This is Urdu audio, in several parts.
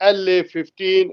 LA-15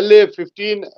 LA-15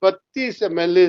32 MLA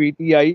PTI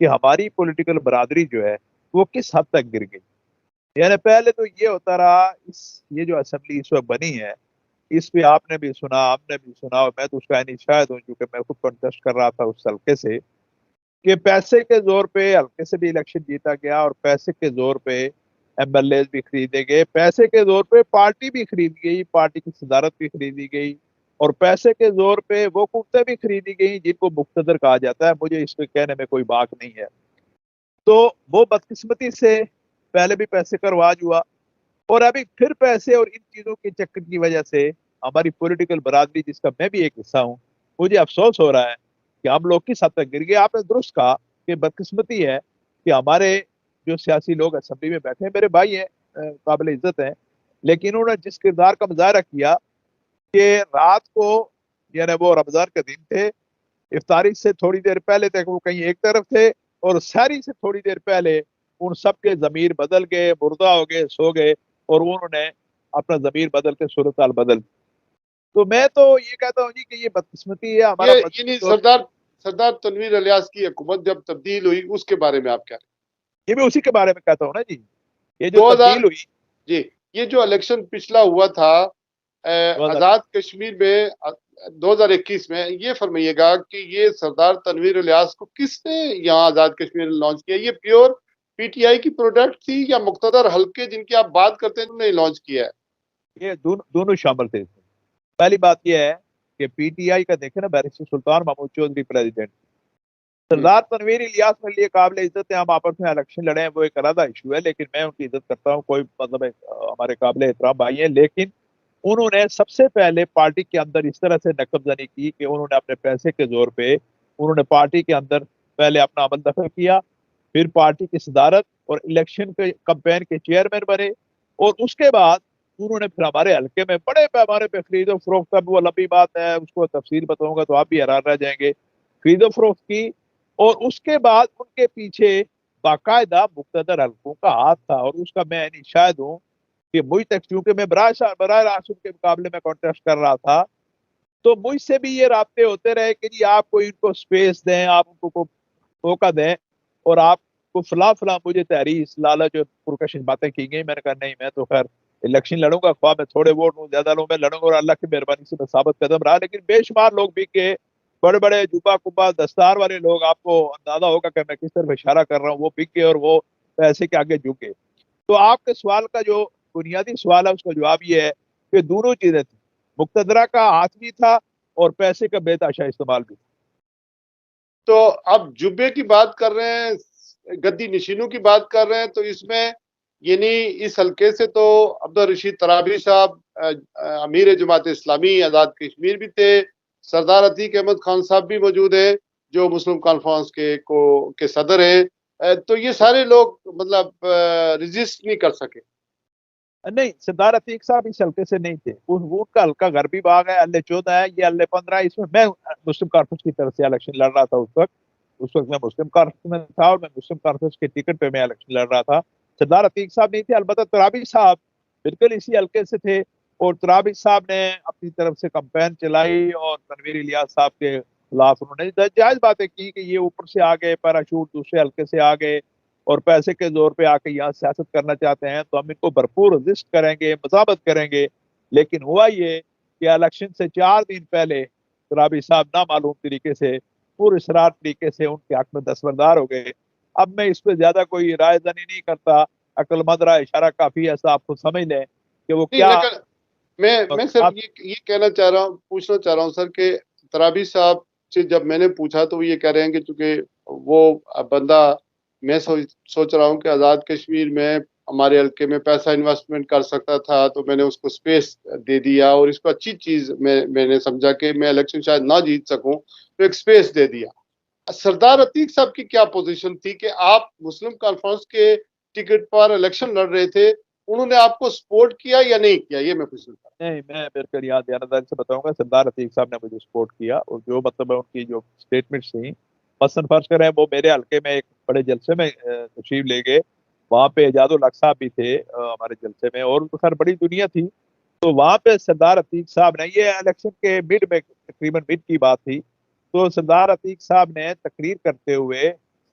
کہ ہماری پولیٹیکل برادری جو ہے وہ کس حد تک گر گئی. یعنی پہلے تو یہ ہوتا رہا، یہ جو اسمبلی اس وقت بنی ہے اس پہ آپ نے بھی سنا، ہم نے بھی سنا، اور میں تو اس کا یعنی شاید ہوں کیونکہ میں خود کنٹیسٹ کر رہا تھا اس حلقے سے، کہ پیسے کے زور پہ حلقے سے بھی الیکشن جیتا گیا، اور پیسے کے زور پہ ایم ایل ایز بھی خریدے گئے، پیسے کے زور پہ پارٹی بھی خرید گئی، پارٹی کی صدارت بھی خریدی گئی، اور پیسے کے زور پہ وہ قوتیں بھی خریدی گئی جن کو مقتدر کہا جاتا ہے. مجھے اس پہ کہنے میں کوئی باک نہیں ہے. تو وہ بدقسمتی سے پہلے بھی پیسے کا رواج ہوا، اور ابھی پھر پیسے اور ان چیزوں کے چکر کی وجہ سے ہماری پولیٹیکل برادری، جس کا میں بھی ایک حصہ ہوں، مجھے افسوس ہو رہا ہے کہ ہم لوگ کس حد تک گر گئے. آپ نے درست کہا کہ بدقسمتی ہے کہ ہمارے جو سیاسی لوگ اسمبلی میں بیٹھے ہیں میرے بھائی ہیں، قابل عزت ہیں، لیکن انہوں نے جس کردار کا مظاہرہ کیا کہ رات کو، یعنی وہ رمضان کے دن تھے، افطاری سے تھوڑی دیر پہلے تک وہ کہیں ایک طرف تھے، اور سحری سے تھوڑی دیر پہلے ان سب کے ضمیر بدل گئے، مردہ ہو گئے، سو گئے، اور انہوں نے اپنا ضمیر بدل کے صورتحال بدل. تو میں تو یہ کہتا ہوں جی کہ یہ بدقسمتی ہے ہمارا یہ مذہبی یعنی طور. سردار تنویر الیاس کی حکومت جب تبدیل ہوئی اس کے بارے میں آپ کیا یہ بھی اسی کے بارے میں کہتا ہوں نا جی، یہ جو دو ہزار تبدیل ہوئی جی یہ جو الیکشن پچھلا ہوا تھا آزاد کشمیر میں 2021 میں، یہ فرمائیے گا کہ یہ سردار تنویر الیاس کو کس نے یہاں آزاد کشمیر لانچ کیا؟ یہ پیور پی ٹی آئی کی پروڈکٹ تھی یا مقتدر حلقے جن کی آپ بات کرتے ہیں انہوں نے لانچ کیا ہے؟ یہ دونوں شامل تھے. پہلی بات یہ ہے کہ پی ٹی آئی کا دیکھیں نا، بیرسٹر سلطان محمود چودھری پریزیڈنٹ، سردار تنویر الیاس میرے لیے قابل عزت ہے، ہم آپس میں الیکشن لڑے ہیں، وہ ایک علیحدہ ایشو ہے، لیکن میں ان کی عزت کرتا ہوں، کوئی مطلب ہمارے قابل احترام بھائی ہیں. لیکن انہوں نے سب سے پہلے پارٹی کے اندر اس طرح سے نقب زنی کی کہ انہوں نے اپنے پیسے کے زور پہ انہوں نے پارٹی کے اندر پہلے اپنا عمل دخل کیا، پھر پارٹی کی صدارت اور الیکشن کے کمپین کے چیئرمین بنے، اور اس کے بعد انہوں نے پھر ہمارے حلقے میں بڑے پیمانے پہ خرید و فروخت، اب وہ لمبی بات ہے، اس کو تفصیل بتاؤں گا تو آپ بھی حیران رہ جائیں گے، خرید و فروخت کی. اور اس کے بعد ان کے پیچھے باقاعدہ مقتدر حلقوں کا ہاتھ تھا، اور اس کا میں یعنی شاہد ہوں کہ مجھ تک، چونکہ میں براہ راست کے مقابلے میں کانٹیسٹ کر رہا تھا، تو مجھ سے بھی یہ رابطے ہوتے رہے کہ جی آپ کو ان کو سپیس دیں، آپ ان کو موقع دیں، اور آپ کو فلاں مجھے تحریص لالچ اور پرکشش باتیں کی گئی. میں نے کہا نہیں، میں تو خیر الیکشن لڑوں گا، خواہ میں تھوڑے ووٹ ہوں زیادہ لوں، میں لڑوں گا، اور اللہ کی مہربانی سے میں ثابت قدم رہا. لیکن بے شمار لوگ بھی کہ بڑے بڑے جبا کبا دستار والے لوگ، آپ کو اندازہ ہوگا کہ میں کس طرف اشارہ کر رہا ہوں، وہ بک گئے اور وہ پیسے کے آگے جھک گئے. تو آپ کے سوال کا جو بنیادی سوال ہے اس کا جواب یہ ہے کہ دونوں چیزیں تھیں، مقتدرہ کا ہاتھ بھی تھا اور پیسے کا بے تحاشا استعمال بھی تھا. تو اب جبے کی بات کر رہے ہیں، گدی نشینوں کی بات کر رہے ہیں، تو اس میں یعنی اس حلقے سے تو عبدالرشید ترابی صاحب امیر جماعت اسلامی آزاد کشمیر بھی تھے، سردار عتیق احمد خان صاحب بھی موجود ہیں جو مسلم کانفرنس کے صدر ہیں. تو یہ سارے لوگ مطلب ریزسٹ نہیں کر سکے. نہیں، سردار عتیق صاحب اس حلقے سے نہیں تھے، وہ کا حلقہ غربی باغ ہے، اللہ 14 ہے، یہ اللہ 15 ہے. اس میں مسلم کانفرنس کی طرف سے الیکشن لڑ رہا تھا. اس وقت میں مسلم کانفرنس میں تھا، اور میں مسلم کانفرنس کے ٹکٹ پہ میں الیکشن لڑ رہا تھا. سردار عتیق صاحب نہیں تھے. البتہ ترابی صاحب بالکل اسی حلقے سے تھے، اور ترابی صاحب نے اپنی طرف سے کمپین چلائی، اور تنویر الیاس صاحب کے خلاف انہوں نے جائز باتیں کی کہ یہ اوپر سے آ گئے، پیراشوٹ دوسرے حلقے سے آ گئے، اور پیسے کے زور پہ آ کے یہاں سیاست کرنا چاہتے ہیں، تو ہم ان کو بھرپور رزسٹ کریں گے، مذابت کریں گے. لیکن ہوا یہ کہ الیکشن سے 4 دن پہلے ترابی صاحب نامعلوم طریقے سے، پور اسرار طریقے سے ان کے حق میں دستبردار ہو گئے. اب میں اس پہ زیادہ کوئی رائے دانی نہیں کرتا، عقل مند رائے اشارہ کافی ہے، ایسا آپ کو سمجھ لیں کہ وہ نہیں، کیا. لیکن میں صرف یہ کہنا چاہ رہا ہوں، پوچھنا چاہ رہا ہوں سر کہ ترابی صاحب سے جب میں نے پوچھا تو وہ یہ کہہ رہے ہیں کہ چونکہ وہ بندہ، میں سوچ رہا ہوں کہ آزاد کشمیر میں ہمارے حلقے میں پیسہ انویسٹمنٹ کر سکتا تھا، تو میں نے اس کو سپیس دے دیا، اور اس کو اچھی چیز میں نے سمجھا کہ میں الیکشن شاید نہ جیت سکوں تو ایک سپیس دے دیا. سردار عتیق صاحب کی کیا پوزیشن تھی کہ آپ مسلم کانفرنس کے ٹکٹ پر الیکشن لڑ رہے تھے، انہوں نے آپ کو سپورٹ کیا یا نہیں کیا؟ یہ میں پوچھنا چاہتا ہوں. نہیں، میں بالکل یہاں دیانتداری سے بتاؤں گا، سردار عتیق صاحب نے مجھے سپورٹ کیا، اور جو مطلب ہے ان کی جو سٹیٹمنٹس تھیں، مثلاً فرض کریں وہ میرے حلقے میں ایک بڑے جلسے میں تشریف لے گئے، وہاں پہ اعجاز الحق صاحب بھی تھے ہمارے جلسے میں، اور خیر بڑی دنیا تھی. تو وہاں پہ سردار عتیق صاحب نے، یہ الیکشن کے مڈ میں تقریباً مڈ کی بات تھی، تو سردار عتیق صاحب نے تقریر کرتے ہوئے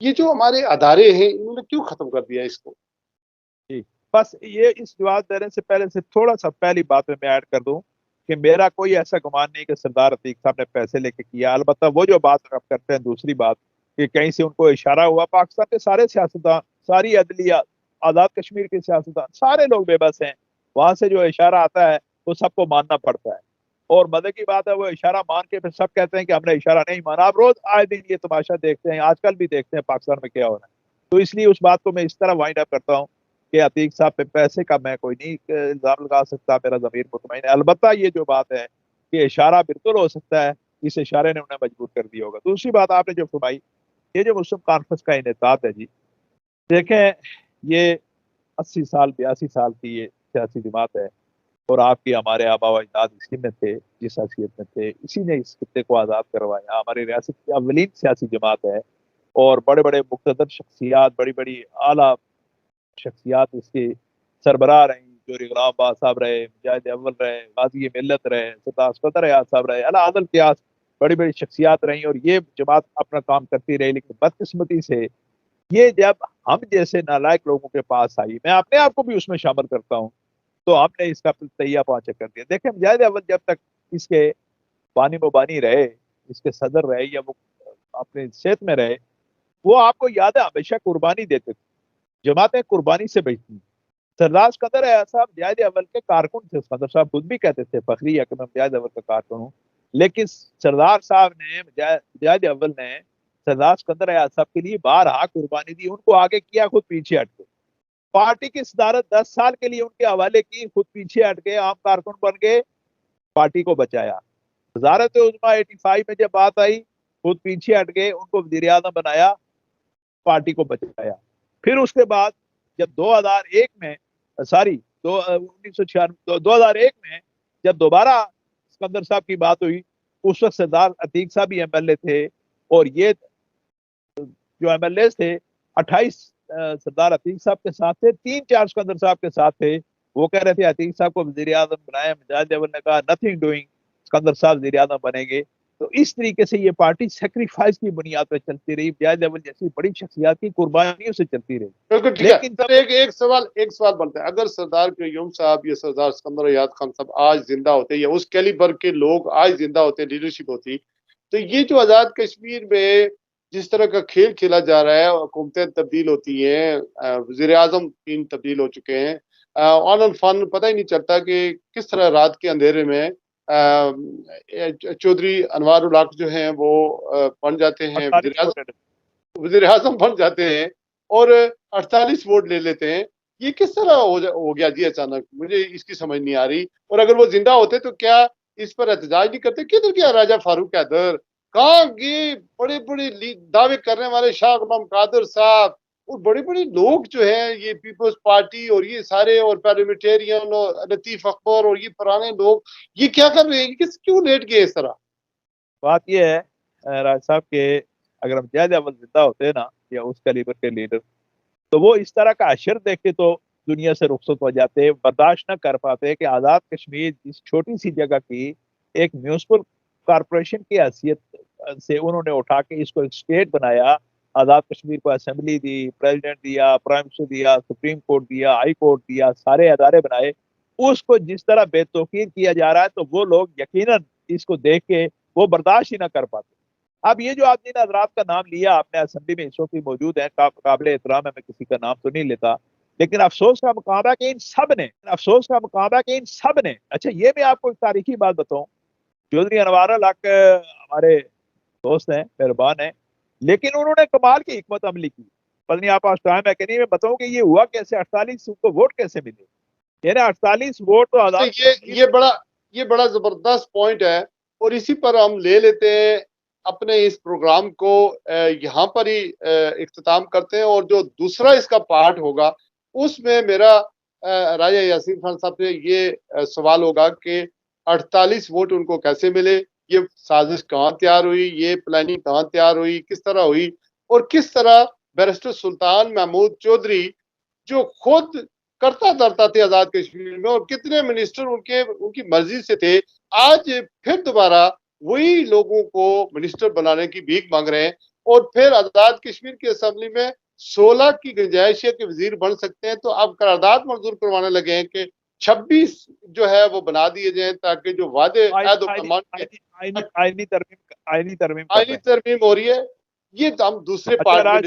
یہ جو ہمارے ادارے ہیں انہوں نے کیوں ختم کر دیا اس کو؟ جی بس یہ اس جواب دینے سے پہلے سے تھوڑا سا پہلی بات میں ایڈ کر دوں کہ میرا کوئی ایسا گمان نہیں کہ سردار عتیق صاحب نے پیسے لے کے کیا. البتہ وہ جو بات آپ کرتے ہیں دوسری بات کہ کہیں سے ان کو اشارہ ہوا، پاکستان کے سارے سیاستدان، ساری عدلیہ، آزاد کشمیر کے سیاستدان، سارے لوگ بے بس ہیں. وہاں سے جو اشارہ آتا ہے وہ سب کو ماننا پڑتا ہے، اور مزے کی بات ہے وہ اشارہ مان کے پھر سب کہتے ہیں کہ ہم نے اشارہ نہیں مانا. آپ روز آئے دن یہ تماشا دیکھتے ہیں، آج کل بھی دیکھتے ہیں پاکستان میں کیا ہو رہا ہے. تو اس لیے اس بات کو میں اس طرح وائنڈ اپ کرتا ہوں کہ عتیق صاحب پہ پیسے کا میں کوئی نہیں الزام لگا سکتا، میرا ضمیر مطمئن ہے. البتہ یہ جو بات ہے کہ اشارہ بالکل ہو سکتا ہے اس اشارے نے انہیں مجبور کر دیا ہوگا. دوسری بات آپ نے جو فرمائی، یہ جو مسلم کانفرنس کا انعقاد ہے جی، دیکھیں یہ 80 سال 82 سال کی یہ سیاسی جماعت ہے، اور آپ کی ہمارے آبا و اجداد اسی میں تھے، جس حیثیت میں تھے، اسی نے اس خطے کو آزاد کروایا. ہماری ریاست کی اولین سیاسی جماعت ہے، اور بڑے بڑے مقتدر شخصیات، بڑی بڑی اعلیٰ شخصیات اس کی سربراہ رہیں. جوہری غلام آباد صاحب رہے، مجاہد اول رہے، غازی ملت رہے، سردار اسکندر ایاز صاحب رہے، اعلیٰ عادل قیاس، بڑی بڑی شخصیات رہیں، اور یہ جماعت اپنا کام کرتی رہی. لیکن بدقسمتی سے یہ جب ہم جیسے نالائق لوگوں کے پاس آئی، میں اپنے آپ کو بھی اس میں شامل کرتا ہوں، تو ہم نے اس کا تہیہ پانچا کر دیا. دیکھیں مجاہد اول جب تک اس کے بانی مبانی رہے، اس کے صدر رہے، یا وہ اپنے صحت میں رہے، وہ آپ کو یاد ہے ہمیشہ قربانی دیتے تھے. جماعتیں قربانی سے بچتی ہیں. سردار سکندر ایاز صاحب مجاہد اول کے کارکن تھے. سکندر صاحب خود بھی کہتے تھے، فخری ہے کہ میں مجاہد اول کا کارکن ہوں. لیکن سردار صاحب نے، مجاہد اول نے سردار سکندر ایاز صاحب کے لیے بارہا قربانی دی. ان کو آگے کیا، خود پیچھے ہٹ گئے. پارٹی کی صدارت 10 سال کے لیے ان کے حوالے کی، خود پیچھے ہٹ گئے، عام کارکن بن گئے، پارٹی کو بچایا. وزارت عظمیٰ 85 میں جب بات آئی، خود پیچھے ہٹ گئے، ان کو وزیر اعظم بنایا، پارٹی کو بچایا. پھر اس کے بعد جب 2001 میں، سوری 1996 2001 میں جب دوبارہ سکندر صاحب کی بات ہوئی، اس وقت سردار عتیق صاحب بھی ایم ایل اے تھے، اور یہ جو ایم ایل اے تھے 28 سردار عتیق صاحب کے ساتھ تھے، 3 4 سکندر صاحب کے ساتھ تھے. وہ کہہ رہے تھے عتیق صاحب کو وزیر اعظم بنایا. مجاہد اول نے کہا نتھنگ ڈوئنگ، سکندر صاحب وزیر اعظم بنیں گے. تو اس طریقے سے یہ پارٹی سیکریفائس کی بنیاد پہ چلتی رہی. مجاہد اول جیسی بڑی شخصیات کی قربانیوں سے چلتی رہی. بالکل ٹھیک ہے لیکن سر. ایک سوال بنتا ہے، اگر سردار قیوم صاحب یا سردار سکندر ایاز خان صاحب آج زندہ ہوتے، یا اس کیلیبر کے لوگ آج زندہ ہوتے، لیڈرشپ ہوتی، تو یہ جو آزاد کشمیر میں جس طرح کا کھیل کھیلا جا رہا ہے، حکومتیں تبدیل ہوتی ہیں، وزیر اعظم 3 تبدیل ہو چکے ہیں، آن اینڈ فن پتہ ہی نہیں چلتا کہ کس طرح رات کے اندھیرے میں چودھری انوار الحق جو ہیں وہ بن جاتے ہیں 48 وزیر اعظم بن جاتے ہیں، اور 48 ووٹ لے لیتے ہیں. یہ کس طرح ہو گیا جی اچانک؟ مجھے اس کی سمجھ نہیں آ رہی. اور اگر وہ زندہ ہوتے تو کیا اس پر احتجاج نہیں کرتے؟ کدھر گیا راجہ فاروق حیدر؟ کہاں یہ بڑے بڑے دعوے کرنے والے شاہ غلام قادر صاحب اور بڑے بڑے لوگ جو ہیں، یہ پیپلز پارٹی اور یہ سارے، اور پیرلیمنٹیرین اور لطیف اکبر اور یہ پرانے لوگ، یہ کیا کر رہے ہیں؟ کیوں لیٹ گئے اس طرح؟ بات یہ ہے راج صاحب کہ اگر مجاہد اول زندہ ہوتے نا، یا اس کیلیبر کے لیڈر، تو وہ اس طرح کا اشر دیکھ کے تو دنیا سے رخصت ہو جاتے، برداشت نہ کر پاتے کہ آزاد کشمیر اس چھوٹی سی جگہ کی ایک میونسپل کارپوریشن کی حیثیت سے انہوں نے اٹھا کے اس کو ایک اسٹیٹ بنایا. آزاد کشمیر کو اسمبلی دی، پریزیڈنٹ دیا، پرائم منسٹر دیا، سپریم کورٹ دیا، ہائی کورٹ دیا، سارے ادارے بنائے. اس کو جس طرح بے توقیر کیا جا رہا ہے تو وہ لوگ یقیناً اس کو دیکھ کے وہ برداشت ہی نہ کر پاتے. اب یہ جو آپ جن حضرات کا نام لیا آپ نے، اسمبلی میں اس وقت بھی موجود ہیں، قابل احترام ہے، میں کسی کا نام تو نہیں لیتا، لیکن افسوس کا مقام ہے کہ ان سب نے اچھا یہ میں آپ کو ایک تاریخی بات بتاؤں. چودھری انوار الحق ہمارے دوست ہیں، مہربان ہیں، لیکن انہوں نے کمال کی حکمت عملی کی. پتہ نہیں آپ پاس ٹائم ہے کہ نہیں، میں بتاؤں کہ یہ ہوا کیسے، 48 کو ووٹ کیسے ملے. یعنی 48 ووٹ تو آزاد کشمیر یہ بڑا زبردست پوائنٹ ہے، اور اسی پر ہم لے لیتے ہیں اپنے اس پروگرام کو، یہاں پر ہی اختتام کرتے ہیں. اور جو دوسرا اس کا پارٹ ہوگا اس میں میرا راجہ یاسین خان صاحب سے یہ سوال ہوگا کہ 48 ووٹ ان کو کیسے ملے، یہ سازش کہاں تیار ہوئی، یہ پلاننگ کہاں تیار ہوئی، کس طرح ہوئی، اور کس طرح بیرسٹر سلطان محمود چودھری جو خود کرتا دھرتا تھے آزاد کشمیر میں، اور کتنے منسٹر ان کی مرضی سے تھے، آج پھر دوبارہ وہی لوگوں کو منسٹر بنانے کی بھیک مانگ رہے ہیں. اور پھر آزاد کشمیر کی اسمبلی میں 16 کی گنجائش ہے کہ وزیر بن سکتے ہیں، تو اب قرارداد منظور کروانے لگے ہیں کہ 26 جو ہے وہ بنا دیے جائیں تاکہ جو وعدے عہد و پیمان کے آئینی ترمیم کر رہے آئینی ہیں. ترمیم ہو رہی ہے، یہ تو ہم دوسرے اچھا پارٹ میں راج